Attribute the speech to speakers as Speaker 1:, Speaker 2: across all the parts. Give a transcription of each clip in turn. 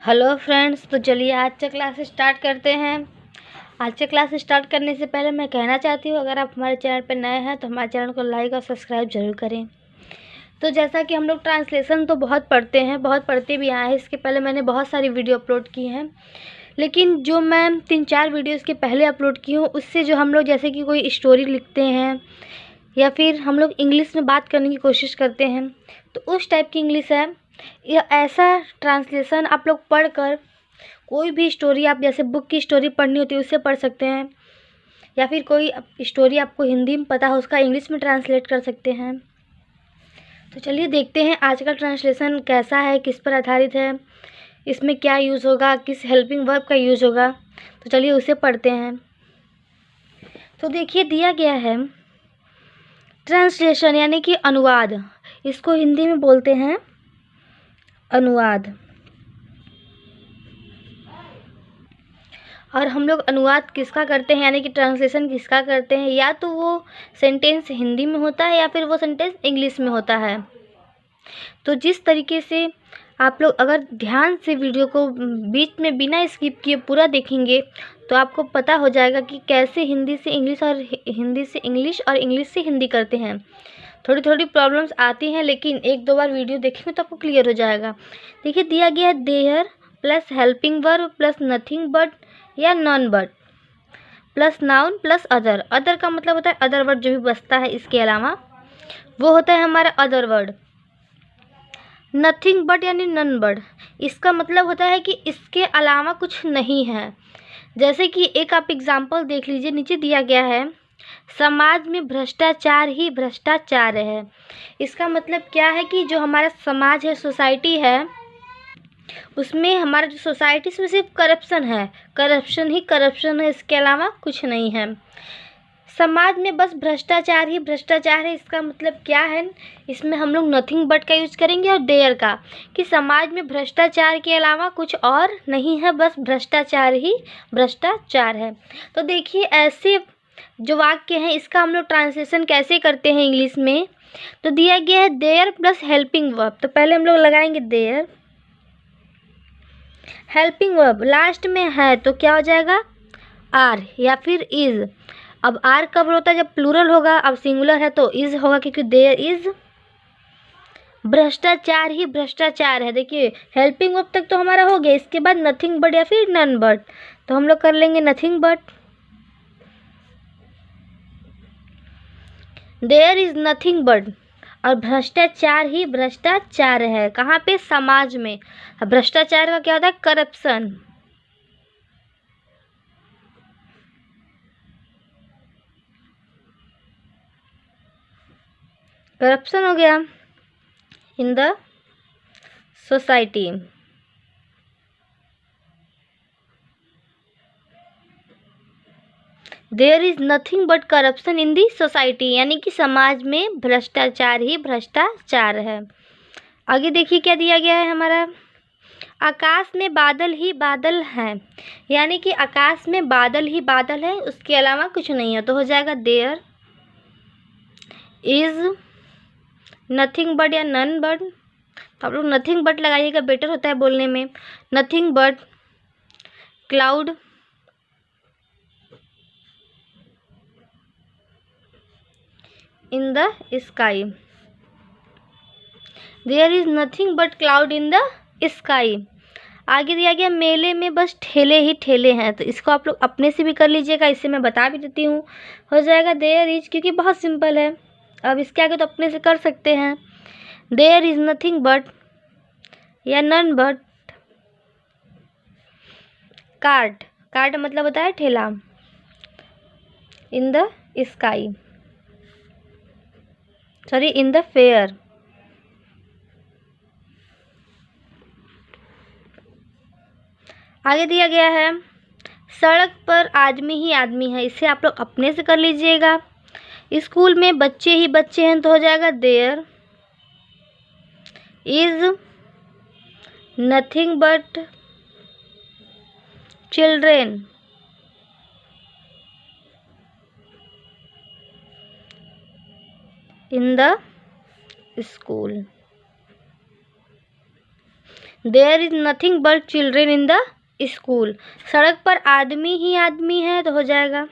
Speaker 1: Hello friends, तो चलिए आज से क्लास स्टार्ट करते हैं। आज से क्लास स्टार्ट करने से पहले मैं कहना चाहती हूँ, अगर आप हमारे चैनल पर नए हैं तो हमारे चैनल को लाइक और सब्सक्राइब जरूर करें। तो जैसा कि हम लोग ट्रांसलेशन तो बहुत पढ़ते हैं, बहुत पढ़ते भी आए हैं। इसके पहले मैंने बहुत सारी वीडियो अपलोड की हैं, लेकिन जो मैं 3-4 वीडियो इसके पहले अपलोड की हूँ, उससे जो हम लोग जैसे कि कोई स्टोरी लिखते हैं या फिर हम लोग इंग्लिश में बात करने की कोशिश करते हैं, तो उस टाइप की इंग्लिश है। या ऐसा ट्रांसलेशन आप लोग पढ़कर कोई भी स्टोरी, आप जैसे बुक की स्टोरी पढ़नी होती है उससे पढ़ सकते हैं, या फिर कोई स्टोरी आपको हिंदी में पता हो उसका इंग्लिश में ट्रांसलेट कर सकते हैं। तो चलिए देखते हैं आज का ट्रांसलेशन कैसा है, किस पर आधारित है, इसमें क्या यूज़ होगा, किस हेल्पिंग वर्ब का यूज़ होगा। तो चलिए उसे पढ़ते हैं। तो देखिए दिया गया है ट्रांसलेशन यानी कि अनुवाद। इसको हिंदी में बोलते हैं अनुवाद। और हम लोग अनुवाद किसका करते हैं यानी कि ट्रांसलेशन किसका करते हैं, या तो वो सेंटेंस हिंदी में होता है या फिर वो सेंटेंस इंग्लिश में होता है। तो जिस तरीके से आप लोग अगर ध्यान से वीडियो को बीच में बिना स्किप किए पूरा देखेंगे तो आपको पता हो जाएगा कि कैसे हिंदी से इंग्लिश और हिंदी से इंग्लिश और इंग्लिश से हिंदी करते हैं। थोड़ी थोड़ी प्रॉब्लम्स आती हैं, लेकिन 1-2 बार वीडियो देखेंगे तो आपको क्लियर हो जाएगा। देखिए दिया गया है there plus helping verb plus nothing but या none but plus noun plus other. Other का मतलब होता है अदर वर्ड जो भी बचता है इसके अलावा, वो होता है हमारा अदर वर्ड। नथिंग बट यानी नन बट, इसका मतलब होता है कि इसके अलावा कुछ नहीं है। जैसे कि एक आप एग्जाम्पल देख लीजिए, नीचे दिया गया है समाज में भ्रष्टाचार ही भ्रष्टाचार है। इसका मतलब क्या है कि जो हमारा समाज है, सोसाइटी है, उसमें हमारा जो सोसाइटी में सिर्फ करप्शन है, करप्शन ही करप्शन है, इसके अलावा कुछ नहीं है। समाज में बस भ्रष्टाचार ही भ्रष्टाचार है, इसका मतलब क्या है, इसमें हम लोग नथिंग बट का यूज करेंगे और देयर का, कि समाज में भ्रष्टाचार के अलावा कुछ और नहीं है, बस भ्रष्टाचार ही भ्रष्टाचार है। तो देखिए ऐसे जो वाक्य हैं इसका हम लोग ट्रांसलेशन कैसे करते हैं इंग्लिश में। तो दिया गया है देयर प्लस हेल्पिंग वर्ब, तो पहले हम लोग लगाएंगे देयर, हेल्पिंग वर्ब लास्ट में है तो क्या हो जाएगा आर या फिर इज। अब आर कब होता है, जब प्लूरल होगा। अब सिंगुलर है तो इज होगा, क्योंकि देयर इज भ्रष्टाचार ही भ्रष्टाचार है। देखिए हेल्पिंग वर्ब तक तो हमारा हो गया, इसके बाद नथिंग बट या फिर नन बट, तो हम लोग कर लेंगे nothing but. There is nothing but, और भ्रष्टाचार ही भ्रष्टाचार है। कहाँ पे, समाज में। भ्रष्टाचार का क्या होता है, करप्शन। करप्शन हो गया in the society. There is nothing but corruption in the society, यानी कि समाज में भ्रष्टाचार ही भ्रष्टाचार है। आगे देखिए क्या दिया गया है हमारा, आकाश में बादल ही बादल हैं, यानी कि आकाश में बादल ही बादल है, उसके अलावा कुछ नहीं है। तो हो जाएगा देयर इज नथिंग बट या नन बट, तो आप लोग नथिंग बट लगाइएगा, बेटर होता है बोलने में। Nothing but cloud in the sky. There is nothing but cloud in the sky. आगे दिया गया मेले में बस ठेले ही ठेले हैं, तो इसको आप लोग अपने से भी कर लीजिएगा, इससे मैं बता भी देती हूँ। हो जाएगा देयर इज, क्योंकि बहुत सिंपल है। अब इसके आगे तो अपने से कर सकते हैं। देयर इज नथिंग बट या नन बट कार्ट। कार्ट मतलब होता है ठेला, इन the sky, sorry in the fair. आगे दिया गया है सड़क पर आदमी ही आदमी है, इसे आप लोग अपने से कर लीजिएगा। स्कूल में बच्चे ही बच्चे हैं, तो हो जाएगा there is nothing but children in the school. There is nothing but children in the school. सड़क पर आदमी ही आदमी है तो हो जाएगा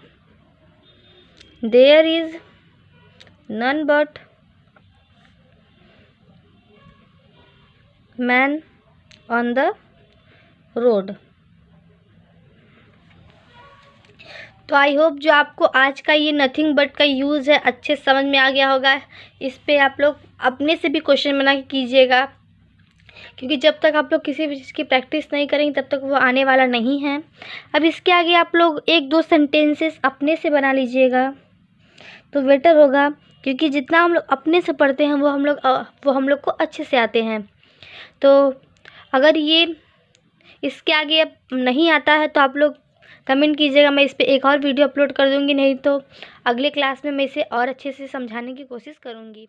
Speaker 1: there is none but man on the road. तो आई होप जो आपको आज का ये नथिंग बट का यूज़ है अच्छे समझ में आ गया होगा। इस पे आप लोग अपने से भी क्वेश्चन बना के कीजिएगा, क्योंकि जब तक आप लोग किसी भी चीज़ की प्रैक्टिस नहीं करेंगे तब तक वो आने वाला नहीं है। अब इसके आगे आप लोग 1-2 सेंटेंसेस अपने से बना लीजिएगा तो बेटर होगा, क्योंकि जितना हम लोग अपने से पढ़ते हैं वो हम लोग को अच्छे से आते हैं। तो अगर ये इसके आगे अब नहीं आता है तो आप लोग कमेंट कीजिएगा, मैं इस पे एक और वीडियो अपलोड कर दूँगी, नहीं तो अगले क्लास में मैं इसे और अच्छे से समझाने की कोशिश करूँगी।